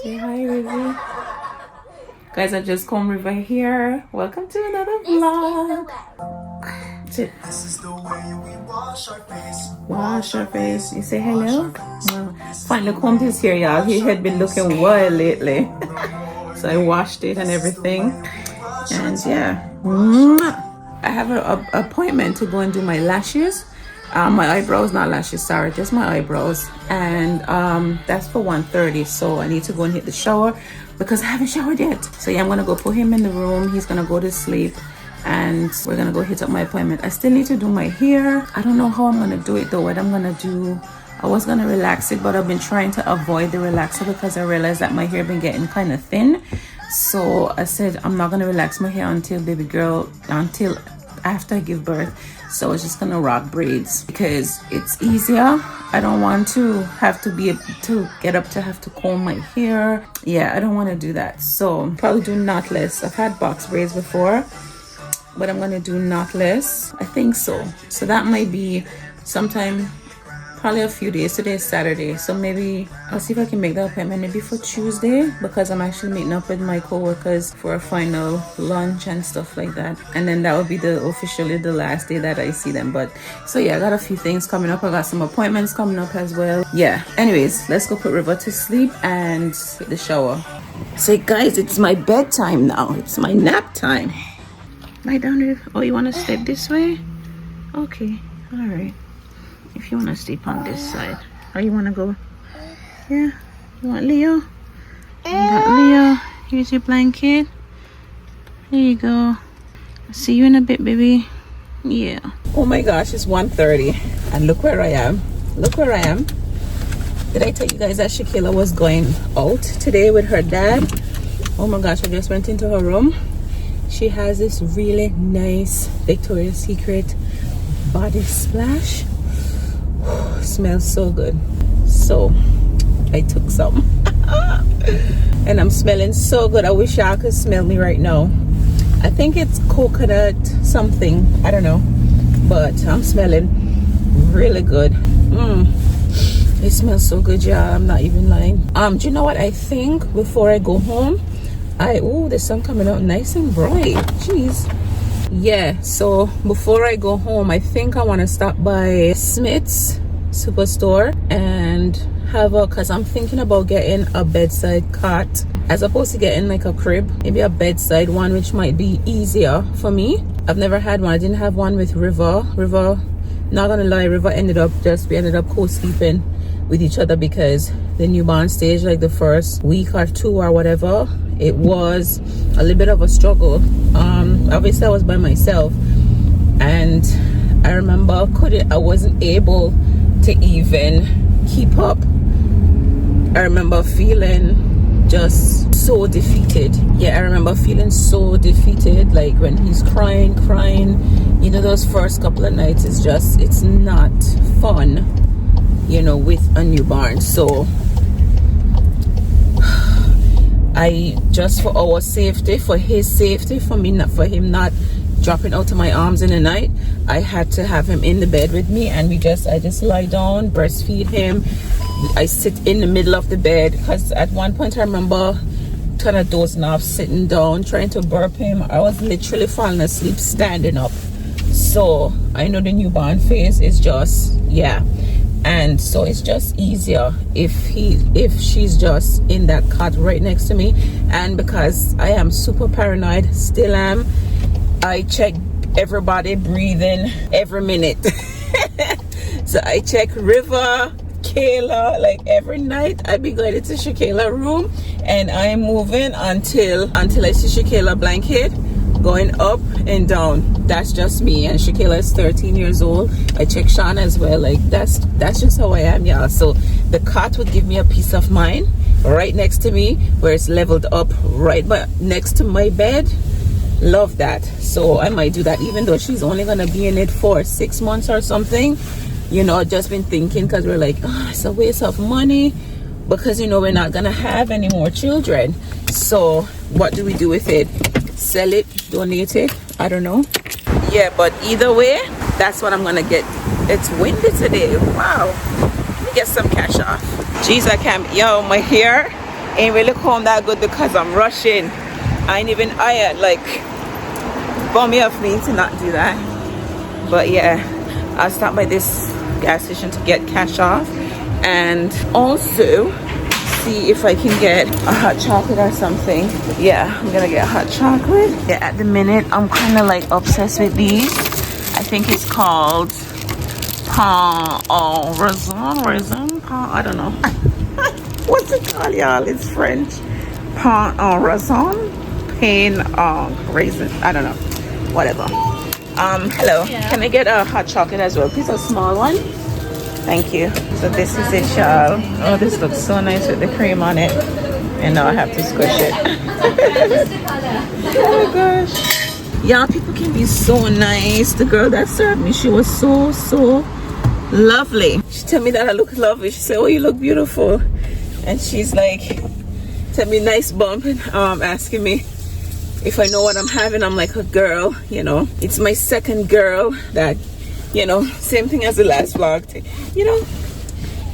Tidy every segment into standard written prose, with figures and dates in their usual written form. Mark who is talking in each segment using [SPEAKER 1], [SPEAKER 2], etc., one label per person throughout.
[SPEAKER 1] Say hi, River. Guys, I just come River here. Welcome to another vlog. This is the way we wash our face. Wash our face. You say hello? Well, finally combed his hair, y'all. He had been looking wild lately. So I washed it and everything. And yeah. I have an appointment to go and do my lashes. My eyebrows, not lashes, sorry, just my eyebrows. And that's for 1:30. So I need to go and hit the shower because I haven't showered yet. So yeah, I'm gonna go put him in the room. He's gonna go to sleep and we're gonna go hit up my appointment. I still need to do my hair. I don't know how I'm gonna do it though. What I'm gonna do, I was gonna relax it, but I've been trying to avoid the relaxer because I realized that my hair been getting kind of thin. So I said I'm not gonna relax my hair until baby girl, until after I give birth. So I was just gonna rock braids because it's easier. I don't want to have to be able to get up to have to comb my hair. Yeah, I don't want to do that. So probably do knotless. I've had box braids before, but I'm gonna do knotless. I think so. So that might be sometime, probably a few days. Today is Saturday, so maybe I'll see if I can make the appointment maybe for Tuesday, because I'm actually meeting up with my co-workers for a final lunch and stuff like that, and then that will be officially the last day that I see them. But so yeah, I got a few things coming up. I got some appointments coming up as well. Yeah, anyways, let's go put River to sleep and hit the shower. So guys, it's my bedtime now. It's my nap time. Lie down, River. Oh, you want to sleep this way? Okay, all right. If you want to sleep on this side, or you want to go, yeah, you want Leo? You got Leo. Here's your blanket. There you go. I'll see you in a bit, baby. Yeah. Oh my gosh, it's 1:30 and look where I am. Look where I am. Did I tell you guys that ShéKayla was going out today with her dad? Oh my gosh, I just went into her room. She has this really nice Victoria's Secret body splash. Smells so good. So I took some and I'm smelling so good. I wish y'all could smell me right now. I think it's coconut something, I don't know, but I'm smelling really good. It smells so good, y'all. I'm not even lying. Do you know what I think before I go home? The sun coming out nice and bright. Jeez. Yeah, so before I go home, I think I want to stop by Smith's Superstore and because I'm thinking about getting a bedside cot as opposed to getting like a crib. Maybe a bedside one, which might be easier for me. I've never had one. I didn't have one with River. Not gonna lie, we ended up co-sleeping with each other because the newborn stage, like the first week or two or whatever, it was a little bit of a struggle. Obviously I was by myself, and I remember I wasn't able to even keep up. I remember feeling just so defeated. Yeah, I remember feeling so defeated, like when he's crying, you know, those first couple of nights, it's not fun, you know, with a newborn. So I just, for our safety, for his safety, for him not dropping out of my arms in the night, I had to have him in the bed with me, and I just lie down, breastfeed him. I sit in the middle of the bed because at one point I remember kind of dozing off, sitting down, trying to burp him. I was literally falling asleep standing up. So I know the newborn phase is just, yeah. And so it's just easier if she's just in that cot right next to me. And because I am super paranoid, still am, I check everybody breathing every minute. So I check River, Kayla, like every night. I be going into ShéKayla room and I'm moving until I see ShéKayla blanket going up and down. That's just me. And ShéKayla is 13 years old. I check Sean as well. Like that's just how I am, y'all. So the cot would give me a peace of mind right next to me, where it's leveled up right next to my bed. Love that. So I might do that, even though she's only gonna be in it for 6 months or something. You know, I've just been thinking, because we're like, it's a waste of money, because you know we're not gonna have any more children. So what do we do with it? Sell it, donate it, I don't know. Yeah, but either way, that's what I'm gonna get. It's windy today. Wow. Let me get some cash off. Jeez, I can't. Yo, my hair ain't really calm that good because I'm rushing. I ain't even iron, like bummy of me to not do that. But yeah, I'll stop by this gas station to get cash off and also see if I can get a hot chocolate or something. Yeah, I'm gonna get hot chocolate. Yeah, at the minute I'm kind of like obsessed with these. I think it's called pain au raisin, I don't know. What's it called, y'all? It's French. Pain au raisin, pain au raisin, I don't know, whatever. Hello, yeah. Can I get a hot chocolate as well, please? A small one, thank you. So this is it, y'all. Oh, this looks so nice with the cream on it, and now I have to squish it. Oh my gosh, y'all, people can be so nice. The girl that served me, she was so lovely. She told me that I look lovely. She said, oh, you look beautiful. And she's like, tell me nice bump, and asking me if I know what I'm having. I'm like, a girl, you know, it's my second girl that, you know, same thing as the last vlog, you know.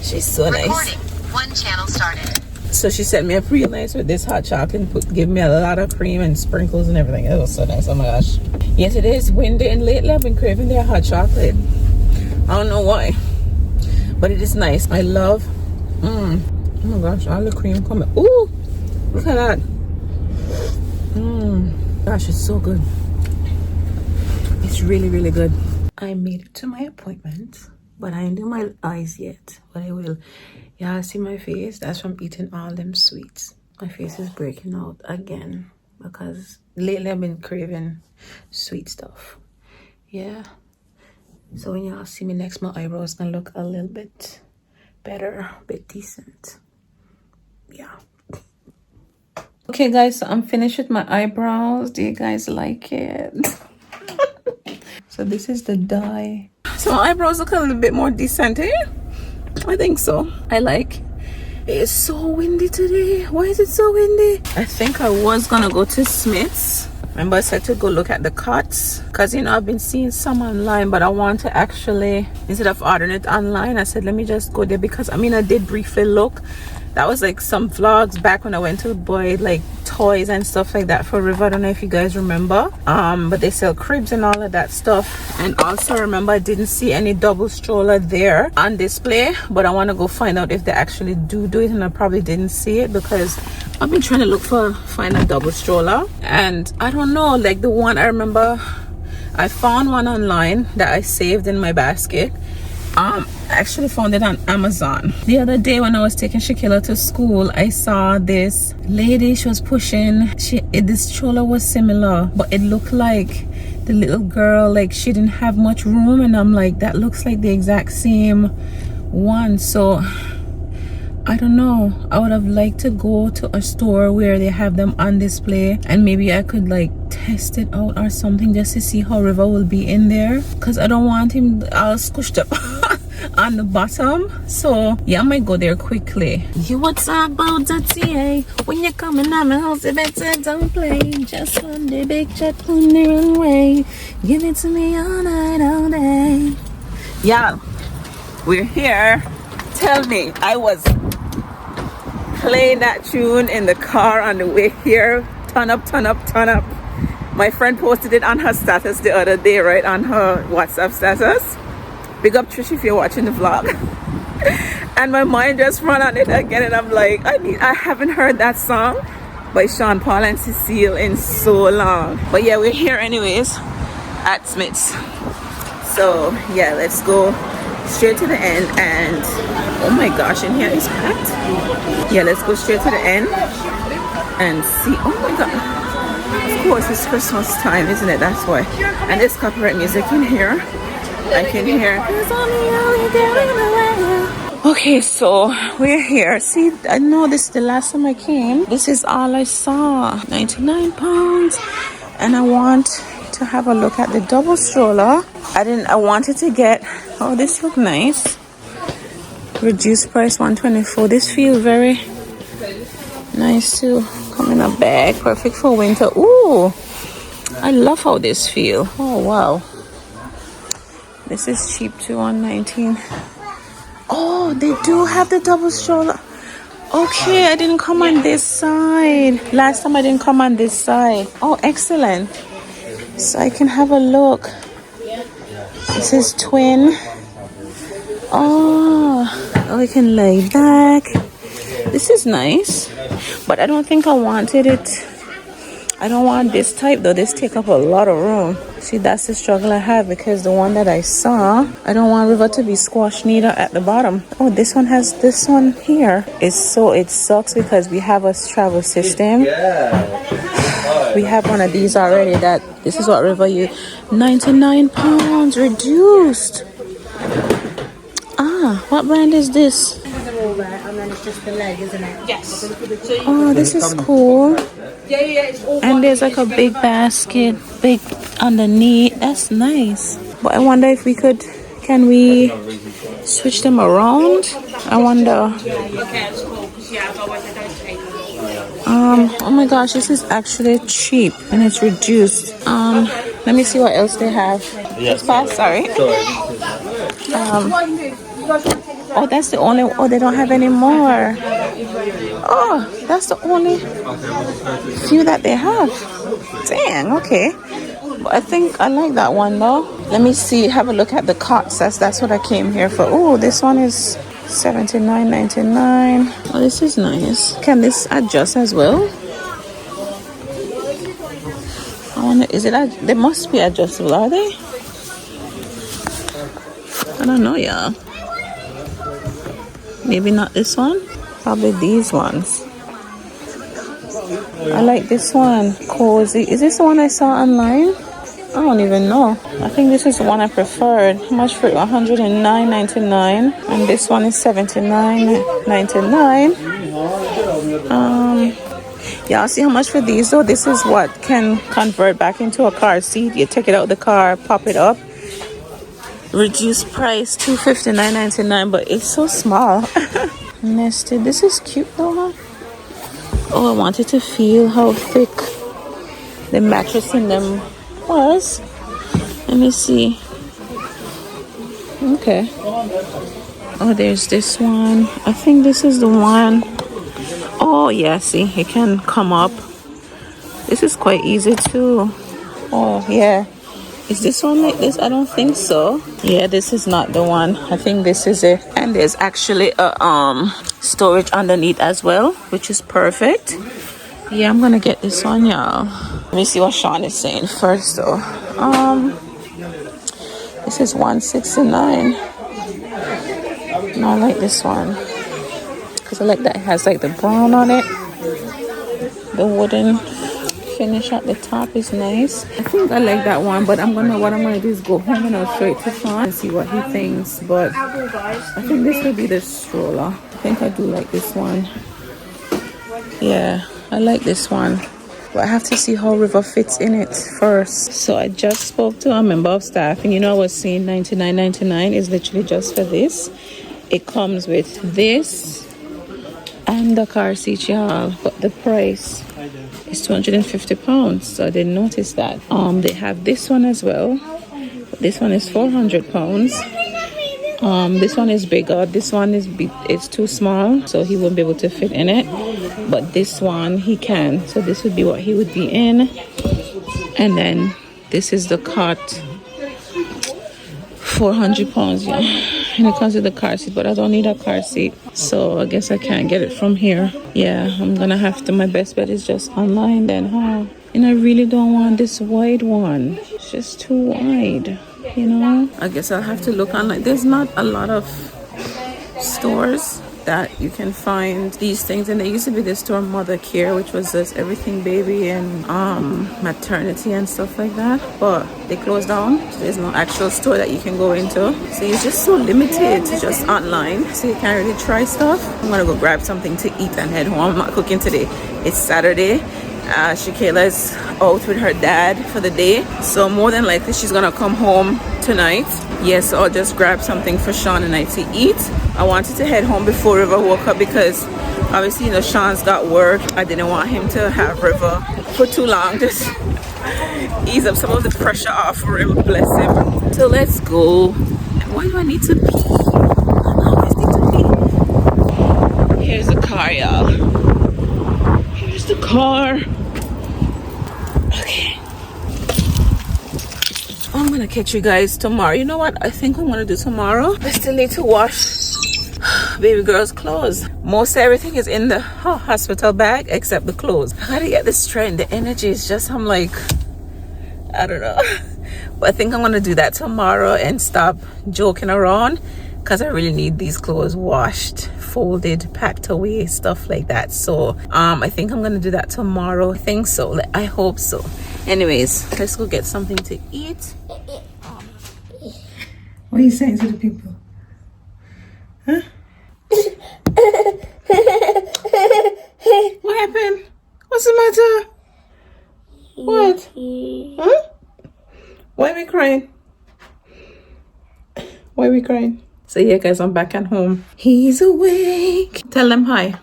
[SPEAKER 1] She's so nice. Recording. One channel started. So she set me up real nice with this hot chocolate and give me a lot of cream and sprinkles and everything. It was so nice. Oh my gosh. Yes, it is windy, and lately I've been craving their hot chocolate. I don't know why, but it is nice. I love, oh my gosh, all the cream coming. Ooh, look at that. Gosh, it's so good. It's really good. I made it to my appointment, but I ain't do my eyes yet, but I will. Yeah, see my face? That's from eating all them sweets. My face is breaking out again because lately I've been craving sweet stuff. Yeah. So when y'all see me next, my eyebrows gonna look a little bit better, a bit decent. Yeah. Okay guys, so I'm finished with my eyebrows. Do you guys like it? So this is the dye. So my eyebrows look a little bit more decent, eh? I think so. I like. It is so windy today. Why is it so windy? I think I was gonna go to Smith's. Remember I said to go look at the cuts, because you know I've been seeing some online, but I want to actually, instead of ordering it online, I said let me just go there, because I mean I did briefly look. That was like some vlogs back when I went to buy like toys and stuff like that for River. I don't know if you guys remember, but they sell cribs and all of that stuff. And also remember, I didn't see any double stroller there on display, but I want to go find out if they actually do it, and I probably didn't see it because I've been trying to find a double stroller, and I don't know, like the one I remember, I found one online that I saved in my basket. I actually found it on Amazon. The other day when I was taking ShéKayla to school, I saw this lady. She was pushing, this stroller was similar, but it looked like the little girl, like she didn't have much room, and I'm like, that looks like the exact same one. So I don't know, I would have liked to go to a store where they have them on display, and maybe I could like test it out or something, just to see how River will be in there, because I don't want him all squished up on the bottom. So yeah, I might go there quickly. You what's up about that TA? When you're coming at my house, you better don't play. Just one day, big jet on the runway. Give it to me all night, all day. Y'all, we're here. Tell me, I was playing that tune in the car on the way here. Turn up, turn up, turn up. My friend posted it on her status the other day, right, on her WhatsApp status. Big up Trish if you're watching the vlog. And my mind just ran on it again, and I'm like, I haven't heard that song by Sean Paul and Cecile in so long. But yeah, we're here anyways at Smith's. So yeah, let's go straight to the end. And oh my gosh, in here is packed. Yeah, let's go straight to the end and see. Oh my god, of course it's Christmas time, isn't it? That's why. And there's copyright music in here. I can hear. Okay, so we're here. See, I know this is the last time I came. This is all I saw. 99 pounds. And I want to have a look at the double stroller. I wanted to get, oh, this look nice. Reduced price 124. This feels very nice too. Come in a bag, perfect for winter. Ooh, I love how this feel. Oh wow, this is cheap too, 119. Oh, they do have the double stroller. Okay, I didn't come on this side. Last time I didn't come on this side. Oh, excellent. So I can have a look. This is twin. Oh, we can lay back. This is nice. But I don't think I wanted it. I don't want this type though. This take up a lot of room. See, that's the struggle I have because the one that I saw, I don't want river to be squashed neither at the bottom. Oh, this one has this one here. It sucks because we have a travel system. We have one of these already. That this is what river you 99 pounds reduced. Ah, what brand is this? Yes. Oh, this is cool. And there's like a big basket, big underneath. That's nice. But I wonder if we can we switch them around? I wonder. Oh my gosh, this is actually cheap and it's reduced. Let me see what else they have. It's fast, sorry. Oh, that's the only. Oh, they don't have any more. Oh, that's the only few that they have. Dang. Okay. But I think I like that one though. Let me see. Have a look at the cots. That's what I came here for. Oh, this one is $79.99. Oh, this is nice. Can this adjust as well? I wonder. Is it? They must be adjustable. Are they? I don't know, y'all. Maybe not this one. Probably these ones. I like this one. Cozy. Is this the one I saw online? I don't even know. I think this is the one I preferred. How much for it? $109.99. And this one is $79.99. Yeah, see how much for these though? This is what can convert back into a car seat. You take it out of the car, pop it up. Reduced price $259.99, but it's so small. Nested. This is cute though, huh? Oh, I wanted to feel how thick the mattress in them was. Let me see. Okay. Oh, there's this one. I think this is the one. Oh yeah, see, it can come up. This is quite easy too. Oh yeah. Is this one like this? I don't think so. Yeah, this is not the one. I think this is it. And there's actually a storage underneath as well, which is perfect. Yeah, I'm gonna get this one, y'all. Let me see what Sean is saying first though. This is $169. No, I like this one. Because I like that it has like the brown on it. The wooden finish at the top is nice. I think I like that one, but what I'm gonna do is go home and I'll show it to Sean and see what he thinks. But I think this will be the stroller. I think I do like this one. Yeah, I like this one. But I have to see how River fits in it first. So I just spoke to a member of staff, and I was saying $99.99 is literally just for this. It comes with this and the car seat, y'all. But the price is £250, so I didn't notice that. They have this one as well. This one is £400. This one is bigger. This one it's too small, so he won't be able to fit in it. But this one he can. So this would be what he would be in. And then this is the cot. £400, yeah. And it comes with the car seat, but I don't need a car seat, so I guess I can't get it from here. Yeah, I'm gonna have to. My best bet is just online then, huh? And I really don't want this wide one. It's just too wide, I guess I'll have to look online. There's not a lot of stores that you can find these things, and there used to be this store Mother Care, which was just everything baby and maternity and stuff like that, but they closed down, so there's no actual store that you can go into, so it's just so limited to just online, so you can't really try stuff. I'm gonna go grab something to eat and head home. I'm not cooking today. It's Saturday. ShéKayla is out with her dad for the day, so more than likely she's gonna come home tonight. Yes, so I'll just grab something for Sean and I to eat. I wanted to head home before River woke up because obviously Sean's got work. I didn't want him to have River for too long. Just ease up some of the pressure off for him, bless him. So let's go. Why do I need to pee? I always need to pee. Here's the car, y'all. Here's the car. Okay. I'm gonna catch you guys tomorrow. You know what? I think I'm gonna do tomorrow. I still need to wash baby girl's clothes. Most everything is in the hospital bag except the clothes. I gotta get this straight. The energy is just, I'm like, I don't know. But I think I'm gonna do that tomorrow and stop joking around, because I really need these clothes washed, folded, packed away, stuff like that. So I think I'm gonna do that tomorrow. I think so. I hope so. Anyways, let's go get something to eat. What are you saying to the people? Huh? What happened? What's the matter? What? Huh? Why are we crying? Why are we crying? So yeah, guys, I'm back at home. He's awake. Tell them hi.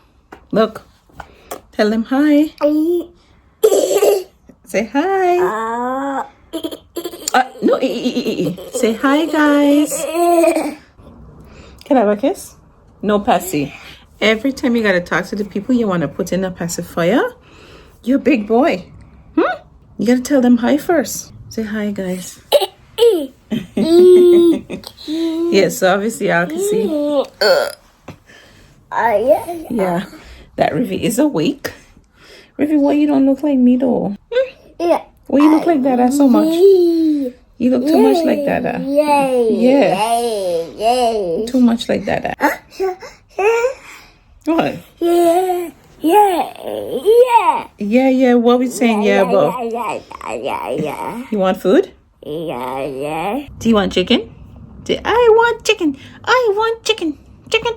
[SPEAKER 1] Look. Tell them hi. Say hi. No. Say hi, guys. Can I have a kiss? No passy. Every time you gotta talk to the people, you want to put in a pacifier. You're a big boy. You gotta tell them hi first. Say hi, guys. Yes, so obviously y'all can see. Yeah, that Rivi is awake. Rivi, why you don't look like me though? Why you look like that so much? You look too much like that. Yeah. Too much like that. What? Yeah. What we saying? Yeah, about? You want food? Yeah. Do you want chicken? I want chicken. I want chicken. Chicken.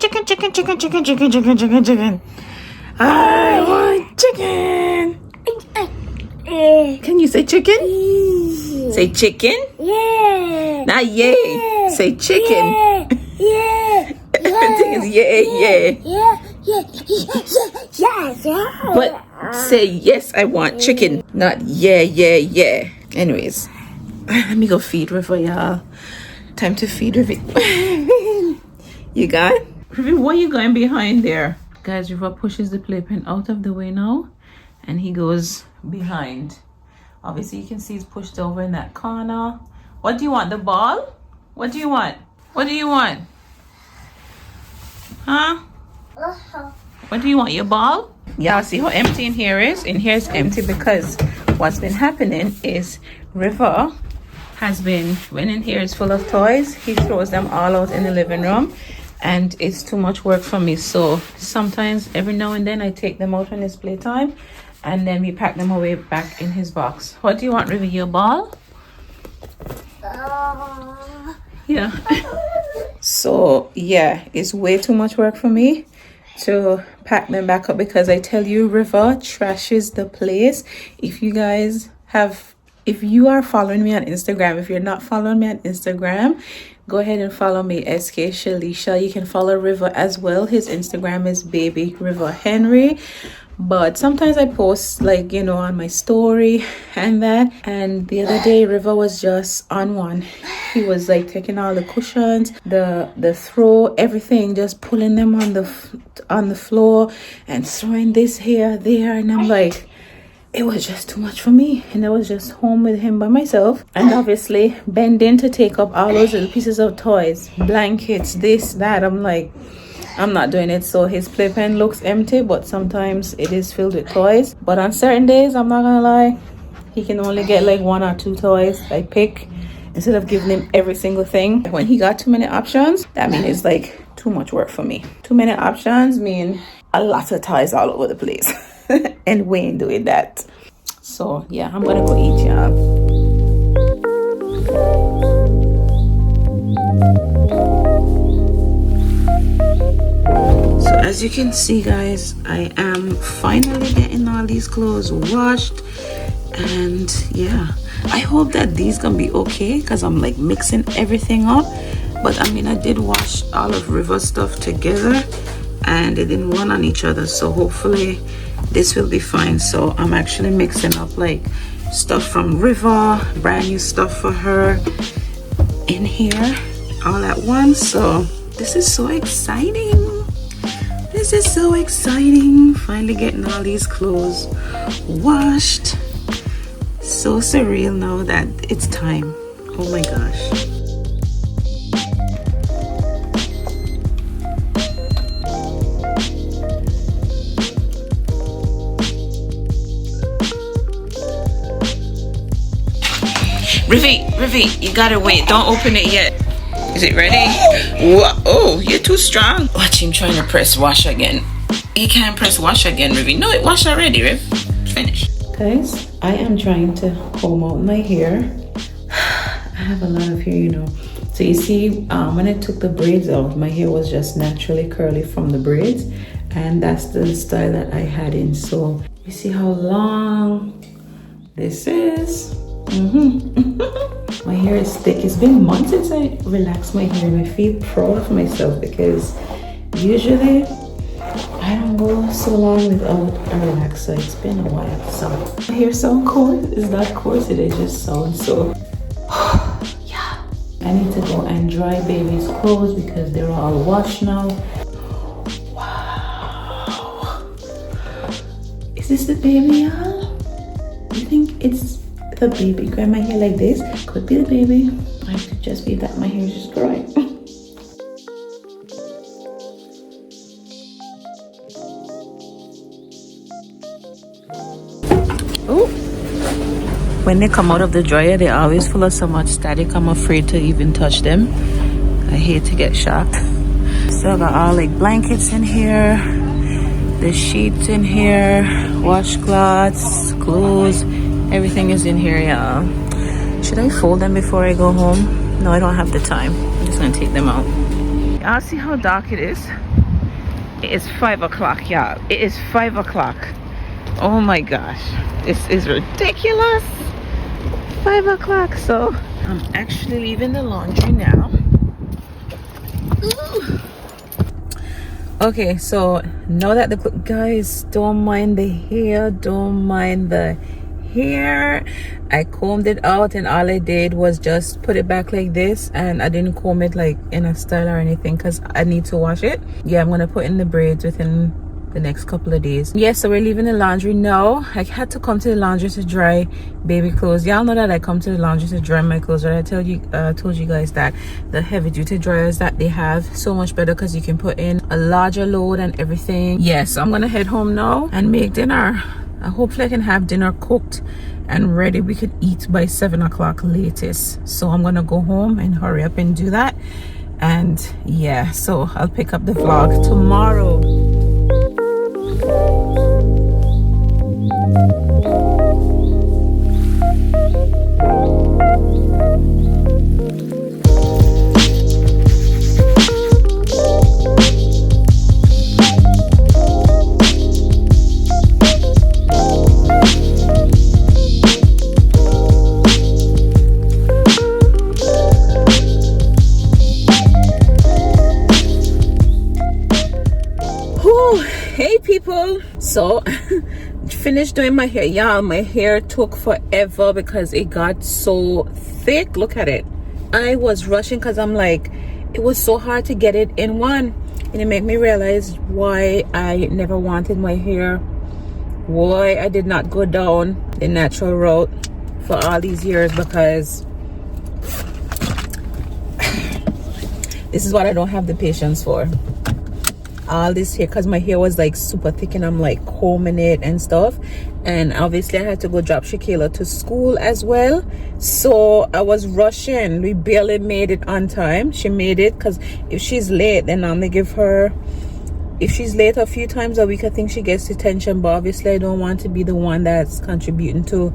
[SPEAKER 1] I want chicken. Can you say chicken? Say chicken? Yeah. Not yay. Say chicken. Yeah. Everything is yeah. But say yes, I want chicken. Not yeah. Anyways, let me go feed River, y'all. Time to feed River. You got? River, why are you going behind there? Guys, River pushes the playpen out of the way now, and he goes behind. Obviously, you can see he's pushed over in that corner. What do you want? The ball? What do you want? What do you want? Huh? What do you want? Your ball? Y'all see how empty in here is? In here is empty because what's been happening is River has been, when in here is full of toys, he throws them all out in the living room, and it's too much work for me. So sometimes every now and then I take them out when it's playtime, and then we pack them away back in his box. What do you want, River? Your ball? Yeah. So yeah, it's way too much work for me to pack them back up, because I tell you, River trashes the place. If you are following me on Instagram, if you're not following me on Instagram, go ahead and follow me, ShéKayla. You can follow River as well. His Instagram is Baby River Henry. But sometimes I post, like, you know, on my story and that. And the other day, River was just on one. He was like taking all the cushions, the throw, everything, just pulling them on the floor and throwing this here, there. And I'm like, it was just too much for me. And I was just home with him by myself. And obviously bending to take up all those little pieces of toys, blankets, this, that. I'm like, I'm not doing it. So his playpen looks empty, but sometimes it is filled with toys. But on certain days, I'm not gonna lie, he can only get like 1 or 2 toys I pick, instead of giving him every single thing. When he got too many options, that means it's like too much work for me. Too many options mean a lot of toys all over the place. And we ain't doing that. So yeah, I'm gonna go eat, y'all. So as you can see, guys, I am finally getting all these clothes washed, and yeah, I hope that these gonna be okay, because I'm like mixing everything up. But I mean, I did wash all of River's stuff together and they didn't run on each other, so hopefully this will be fine. So I'm actually mixing up like stuff from River, brand new stuff for her in here all at once. So this is so exciting. This This is so exciting. Finally getting all these clothes washed. So surreal now that it's time. Oh my gosh. Rivi, you gotta wait. Don't open it yet. Is it ready? Oh, you're too strong. Watch him trying to press wash again. He can't press wash again, Rivi. No, it washed already, Riv. Finish. Guys, I am trying to comb out my hair. I have a lot of hair, you know. So you see, when I took the braids out, my hair was just naturally curly from the braids. And that's the style that I had in. So you see how long this is. My hair is thick. It's been months since I relaxed my hair, and I feel proud of myself because usually I don't go so long without a relaxer. It's been a while. So my hair sound coarse. It's not coarse, it just sounds so. Yeah. I need to go and dry baby's clothes because they're all washed now. Wow. Is this the baby, y'all? You think it's the baby? Grab my hair like this. Could be the baby. I could just be that my hair is just growing. Oh, when they come out of the dryer, they always full of so much static. I'm afraid to even touch them. I hate to get shocked. Still got all like blankets in here, the sheets in here, washcloths, clothes. Everything is in here, y'all. Should I fold them before I go home? No, I don't have the time. I'm just gonna take them out. Y'all see how dark it is? It is 5 o'clock, y'all. It is 5 o'clock. Oh my gosh. This is ridiculous. 5 o'clock. So I'm actually leaving the laundry now. Ooh. Okay, so now that the guys, don't mind the hair, don't mind the hair. I combed it out and all I did was just put it back like this, and I didn't comb it like in a style or anything because I need to wash it. Yeah, I'm gonna put in the braids within the next couple of days. Yeah, so we're leaving the laundry now. I had to come to the laundry to dry baby clothes. Y'all know that I come to the laundry to dry my clothes, right? I told you guys that the heavy duty dryers that they have, so much better because you can put in a larger load and everything. Yeah, so I'm gonna head home now and make dinner. Hopefully I can have dinner cooked and ready. We could eat by 7 o'clock latest. So I'm gonna go home and hurry up and do that. And yeah, so I'll pick up the vlog tomorrow. Hey people, so finished doing my hair. Y'all, my hair took forever because it got so thick. Look at it. I was rushing because I'm like, it was so hard to get it in one, and it made me realize why I never wanted my hair, why I did not go down the natural route for all these years, because this is what I don't have the patience for. All this hair, because my hair was like super thick and I'm like combing it and stuff, and obviously I had to go drop ShéKayla to school as well, so I was rushing. We barely made it on time. She made it because if she's late, then I'm gonna give her, if she's late a few times a week, I think she gets detention, but obviously I don't want to be the one that's contributing to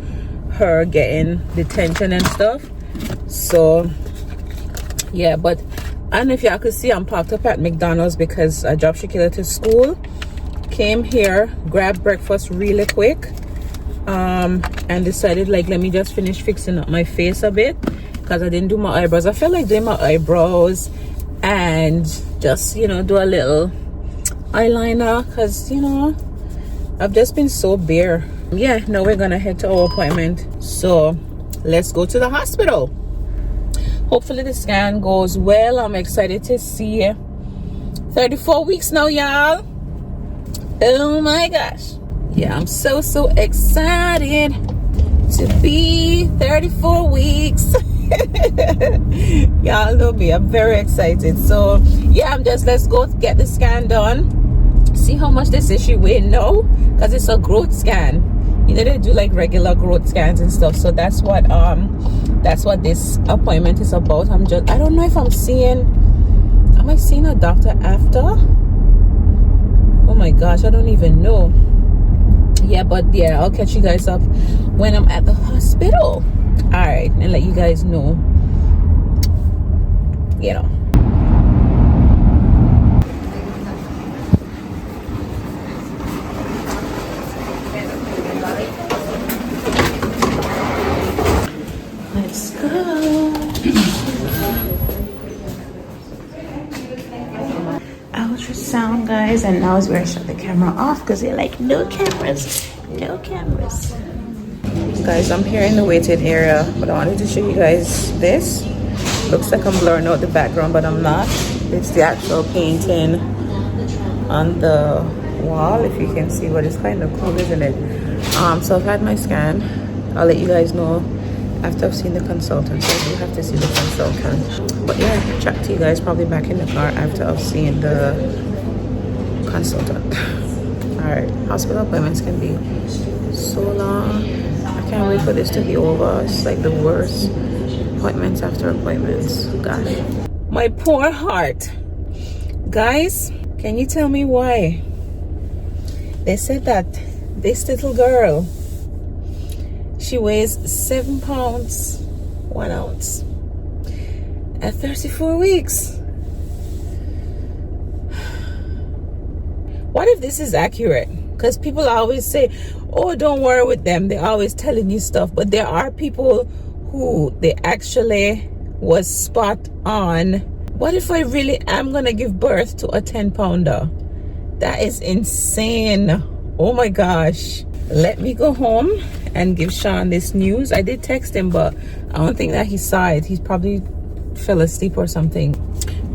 [SPEAKER 1] her getting detention and stuff. So yeah, but I don't know if y'all could see, I'm parked up at McDonald's because I dropped ShéKayla to school, came here, grabbed breakfast really quick, and decided like, let me just finish fixing up my face a bit because I didn't do my eyebrows. I felt like doing my eyebrows and just, you know, do a little eyeliner because, you know, I've just been so bare. Yeah, now we're gonna head to our appointment, so let's go to the hospital. Hopefully the scan goes well. I'm excited to see 34 weeks now, y'all. Oh my gosh. Yeah, I'm so excited to be 34 weeks. Y'all know me, I'm very excited. So yeah, let's go get the scan done, see how much this issue weighs. No, because it's a growth scan. You know, they do like regular growth scans and stuff. So that's what this appointment is about. I don't know if am I seeing a doctor after? Oh my gosh, I don't even know. Yeah, but yeah, I'll catch you guys up when I'm at the hospital. All right, and let you guys know, you know. Let's go. Ultrasound, guys, and now is where I shut the camera off because they're like, no cameras. Guys, I'm here in the waiting area, but I wanted to show you guys this. Looks like I'm blurring out the background, but I'm not. It's the actual painting on the wall, if you can see, but it's kind of cool, isn't it? So I've had my scan. I'll let you guys know after I've seen the consultant. So I do have to see the consultant, but yeah, I'll chat to you guys probably back in the car after I've seen the consultant. All right, hospital appointments can be so long. I can't wait for this to be over. It's like the worst appointments after appointments. Gosh, my poor heart. Guys, can you tell me why they said that this little girl, she weighs 7 pounds 1 ounce at 34 weeks? What if this is accurate? Because people always say, oh, don't worry with them, they're always telling you stuff. But there are people who they actually was spot on. What if I really am gonna give birth to a 10-pounder? That is insane. Oh my gosh. Let me go home and give Sean this news. I did text him, but I don't think that he saw it. He probably fell asleep or something.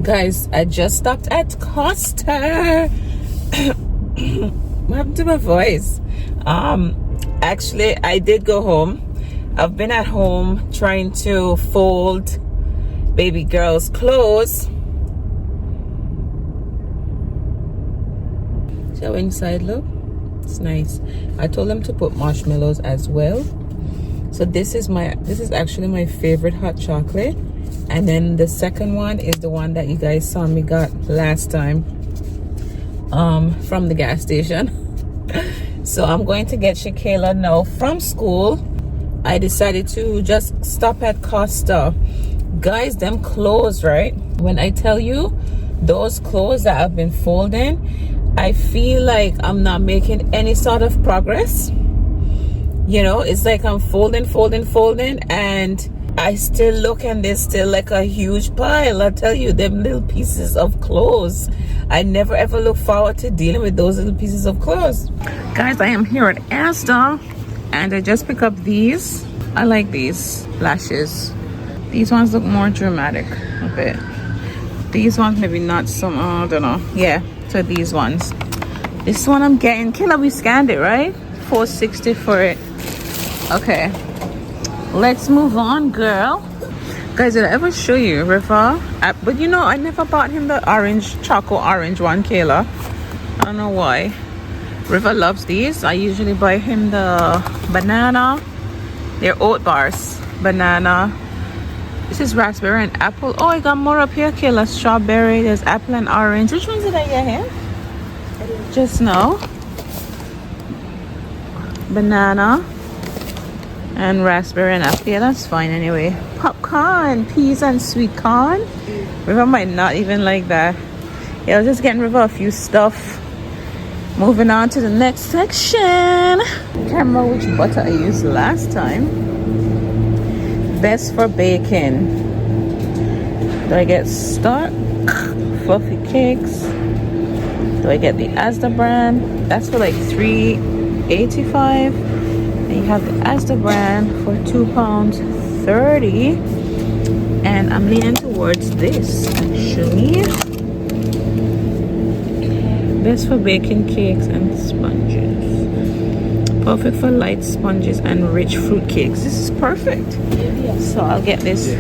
[SPEAKER 1] Guys, I just stopped at Costa. What happened to my voice? Actually, I did go home. I've been at home trying to fold baby girl's clothes. See how inside look? It's nice. I told them to put marshmallows as well. So this is actually my favorite hot chocolate, and then the second one is the one that you guys saw me got last time from the gas station. So I'm going to get ShéKayla now from school. I decided to just stop at Costa. Guys, them clothes, right? When I tell you, those clothes that I've been folding, I feel like I'm not making any sort of progress. You know, it's like I'm folding, and I still look and there's still like a huge pile. I tell you, them little pieces of clothes. I never ever look forward to dealing with those little pieces of clothes. Guys, I am here at Asda and I just picked up these. I like these lashes. These ones look more dramatic a bit. These ones maybe not some, I don't know. Yeah, so these ones. This one I'm getting, Kayla, we scanned it, right? $4.60 for it. Okay, let's move on, girl. Guys, did I ever show you River? But you know, I never bought him the orange, choco orange one, Kayla. I don't know why. River loves these. I usually buy him the banana. They're oat bars. Banana. This is raspberry and apple. Oh, I got more up here, Kayla. Strawberry. There's apple and orange. Which ones did I get him? Just now. Banana and raspberry and apple. Yeah, that's fine anyway. Popcorn, peas and sweet corn. River might not even like that. Yeah, I was just getting River a few stuff. Moving on to the next section. Can't remember which butter I used last time. Best for baking. Do I get Stark fluffy cakes? Do I get the Asda brand? That's for like $3.85. And you have the Asda brand for £2.30. And I'm leaning towards this actually. Best for baking cakes and sponges. Perfect for light sponges and rich fruit cakes. This is perfect. So I'll get this.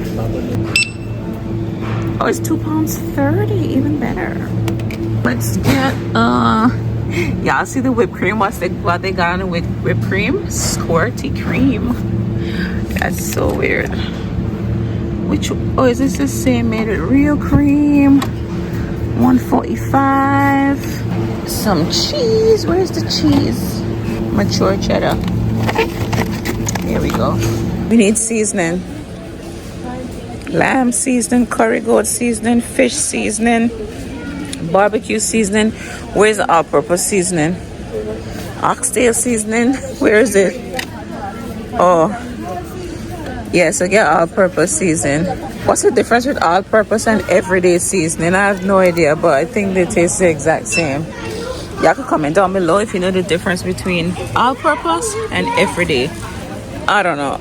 [SPEAKER 1] Oh, it's £2.30, even better. Let's get y'all see the whipped cream? What they got on the whipped cream? Squirty cream. That's so weird. Oh, is this the same? Made it real cream. $1.45. Some cheese. Where's the cheese? Mature cheddar. Here we go. We need seasoning. Lamb seasoning, curry goat seasoning, fish seasoning, barbecue seasoning. Where's the all-purpose seasoning? Oxtail seasoning. Where is it? Oh, yeah, so get all-purpose seasoning. What's the difference with all-purpose and everyday seasoning? I have no idea, but I think they taste the exact same. Y'all can comment down below if you know the difference between all-purpose and everyday. I don't know.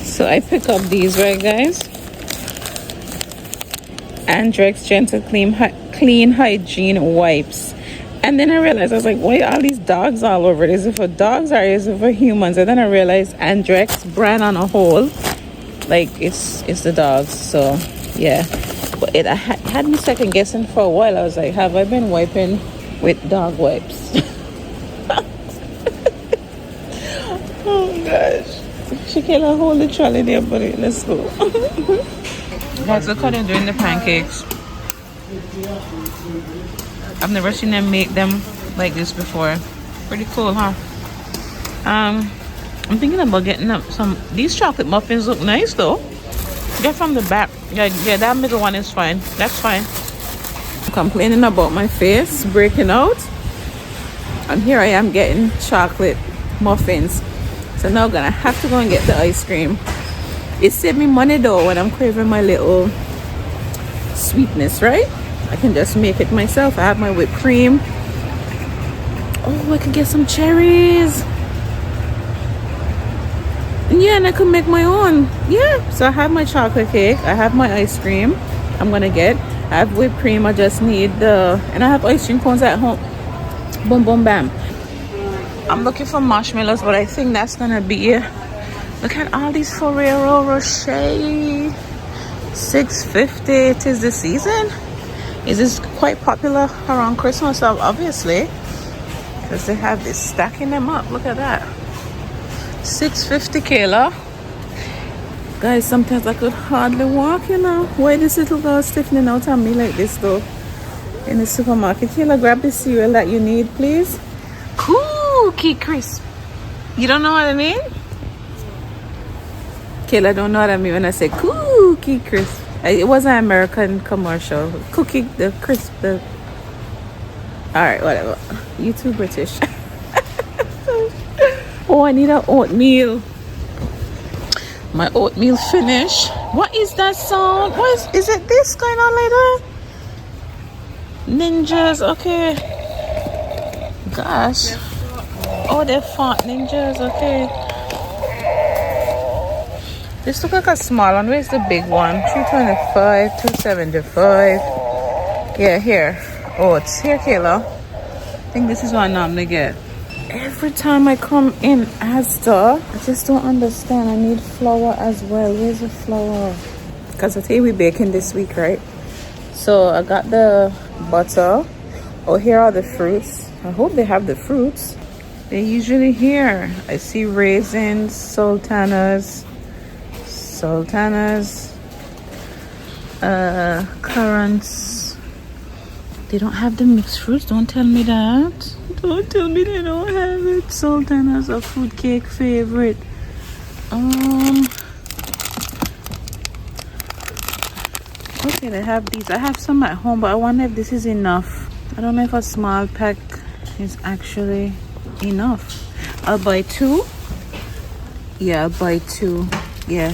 [SPEAKER 1] So I pick up these, right, guys? Andrex Gentle Clean Hygiene Wipes. And then I realized, I was like, why are all these dogs all over it? Is it for dogs or is it for humans? And then I realized Andrex brand on a whole, like it's the dogs. So yeah, but it had me second guessing for a while. I was like, have I been wiping with dog wipes? Oh gosh. ShéKayla, hold the trolley there, buddy. Let's go. Guys, look how they're doing the pancakes. I've never seen them make them like this before. Pretty cool, huh? I'm thinking about getting up some. These chocolate muffins look nice though. Get from the back. Yeah, that middle one is fine. That's fine. I'm complaining about my face breaking out, and here I am getting chocolate muffins. So now I'm gonna have to go and get the ice cream. It saved me money though when I'm craving my little sweetness, right? I can just make it myself. I have my whipped cream. Oh, I could get some cherries. Yeah, and I could make my own. Yeah, so I have my chocolate cake. I have my ice cream I'm gonna get. I have whipped cream. I just need and I have ice cream cones at home. Boom, boom, bam. I'm looking for marshmallows, but I think that's gonna be it. Look at all these Ferrero Rocher. $6.50. It is the season. Is this quite popular around Christmas? Obviously, because they have this stacking them up. Look at that. $6.50, Kayla. Guys, sometimes I could hardly walk, you know. Why this little girl stiffening out on me like this though? In the supermarket. Kayla, grab the cereal that you need, please. Cookie crisp. You don't know what I mean? Kayla don't know what I mean when I say cookie crisp. It was an American commercial. Cookie, the crisp, the... Alright, whatever. You too British. Oh, I need an oatmeal. My oatmeal finished. What is that sound? What is it this going on like that? Ninjas, okay. Gosh. Oh, they're font ninjas, okay. This looks like a small one. Where's the big one? $3.25, $2.75. Yeah, here. Oh, it's here, Kayla. I think this is what I normally get. Every time I come in Asda, I just don't understand. I need flour as well. Where's the flour? Because I think we're baking this week, right? So I got the butter. Oh, here are the fruits. I hope they have the fruits. They're usually here. I see raisins, sultanas, currants. They don't have the mixed fruits. Don't tell me that. Don't tell me they don't have it. Sultanas, a fruit cake favorite. Okay, they have these. I have some at home, but I wonder if this is enough. I don't know if a small pack is actually enough. I'll buy two. Yeah, I'll buy two. Yeah.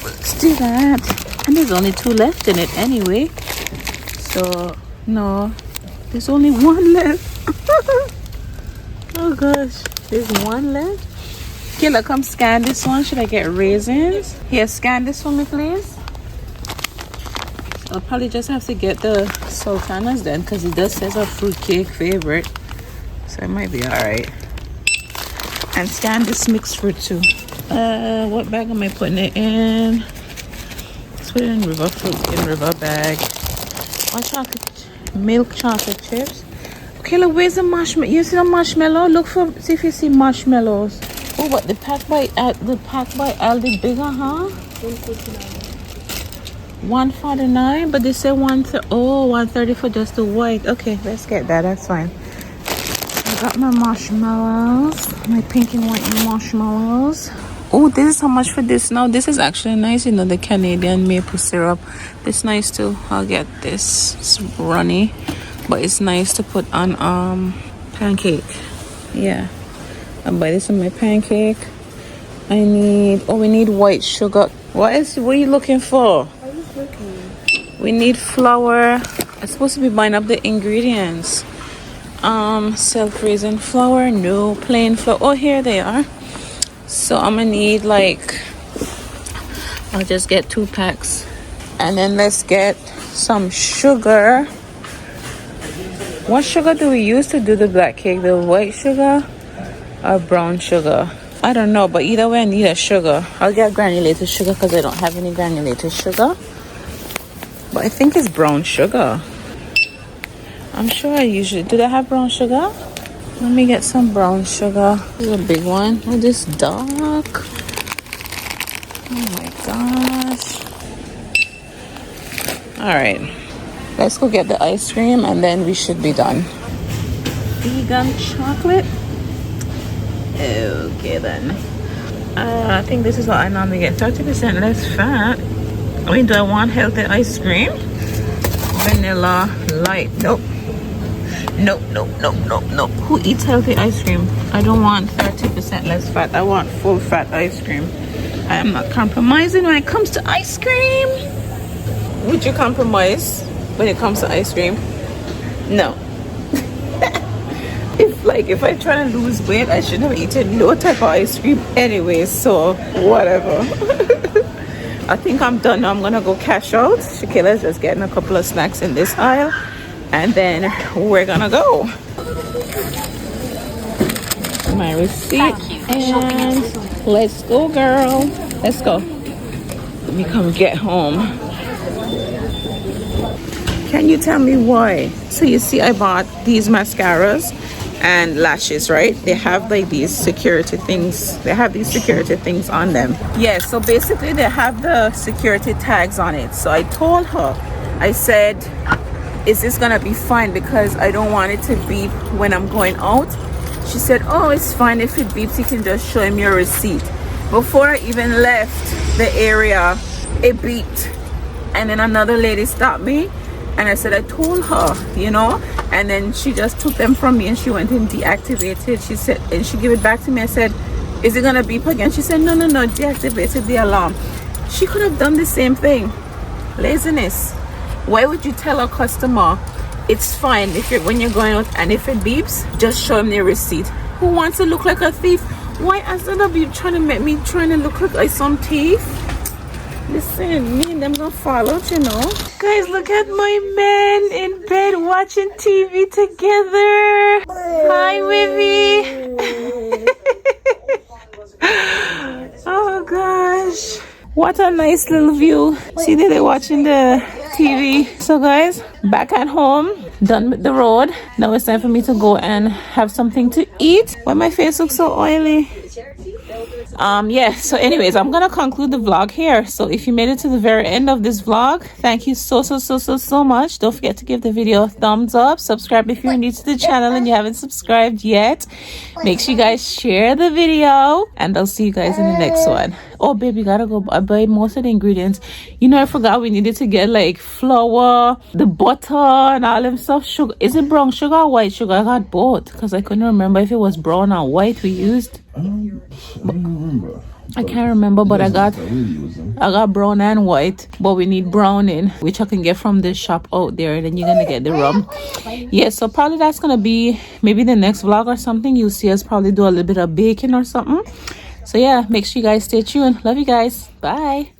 [SPEAKER 1] Let's do that. And there's only two left in it anyway. So, no. There's only one left. Oh gosh. There's one left. Kayla, come scan this one. Should I get raisins? Here, scan this for me, please. I'll probably just have to get the sultanas then, because it does says a fruitcake favorite, so it might be all right. And scan this mixed fruit too. What bag am I putting it in? Let's put it in river fruit, in river bag. What chocolate? Milk chocolate chips. Okay, look, where's the marshmallow? You see the marshmallow? Look for, see if you see marshmallows. Oh, but the pack by Aldi bigger, huh? 149, but they say 130 for just the white. Okay, let's get that. That's fine. I got my marshmallows, my pink and white marshmallows. Oh, this is how much for this now. This is actually nice, you know, the Canadian maple syrup. This is nice too. I'll get this. It's runny, but it's nice to put on pancake. Yeah, I'll buy this on my pancake. We need white sugar. What are you looking for? We need flour. I'm supposed to be buying up the ingredients. Self-raising flour, no, plain flour. Oh, here they are. So I'm gonna need I'll just get 2 packs. And then let's get some sugar. What sugar do we use to do the black cake? The white sugar or brown sugar? I don't know, but either way I need a sugar. I'll get granulated sugar because I don't have any granulated sugar. But I think it's brown sugar. I'm sure I usually... Do they have brown sugar? Let me get some brown sugar. This is a big one. Oh, this dark. Oh my gosh. Alright. Let's go get the ice cream and then we should be done. Vegan chocolate. Okay then. I think this is what I normally get. 30% less fat. I mean, do I want healthy ice cream? Vanilla light. Nope. Nope. Who eats healthy ice cream? I don't want 30% less fat. I want full fat ice cream. I am not compromising when it comes to ice cream. Would you compromise when it comes to ice cream? No. If I try to lose weight, I shouldn't have eaten no type of ice cream anyway, so whatever. I think I'm done now. I'm gonna go cash out. ShéKayla's just getting a couple of snacks in this aisle, and then we're gonna go. My receipt, and let's go, girl. Let's go. Let me come get home. Can you tell me why? So you see, I bought these mascaras and lashes, right? They have like these security things. They have these security things on them. Yeah, so basically they have the security tags on it. So I told her, I said, is this gonna be fine? Because I don't want it to beep when I'm going out. She said, oh, it's fine. If it beeps, you can just show him your receipt. Before I even left the area, it beeped. And then another lady stopped me. And I said, I told her, you know, and then she just took them from me and she went and deactivated. She said, and she gave it back to me. I said, is it gonna beep again? She said, no, deactivated the alarm. She could have done the same thing. Laziness. Why would you tell a customer it's fine when you're going out, and if it beeps, just show them their receipt? Who wants to look like a thief? Why instead of you trying to make me trying to look like some thief? Listen, me and them gonna fall out, you know. Guys, look at my man in bed watching TV together. Hi, Wivy. Oh gosh, what a nice little view. See, they're watching the TV. So guys, back at home, done with the road. Now it's time for me to go and have something to eat. Why my face looks so oily? Yeah, so anyways, I'm gonna conclude the vlog here. So if you made it to the very end of this vlog, thank you so much. Don't forget to give the video a thumbs up, subscribe if you're new to the channel and you haven't subscribed yet. Make sure you guys share the video, and I'll see you guys in the next one. Oh baby, gotta go buy most of the ingredients. You know, I forgot we needed to get like flour, the butter and all them stuff. Sugar, is it brown sugar or white sugar? I got both because I couldn't remember if it was brown or white we used. I can't remember, but I got brown and white, but we need brown in, which I can get from the shop out there, and then you're gonna get the rum. Yeah, so probably that's gonna be maybe the next vlog or something. You'll see us probably do a little bit of baking or something. So yeah, make sure you guys stay tuned. Love you guys. Bye.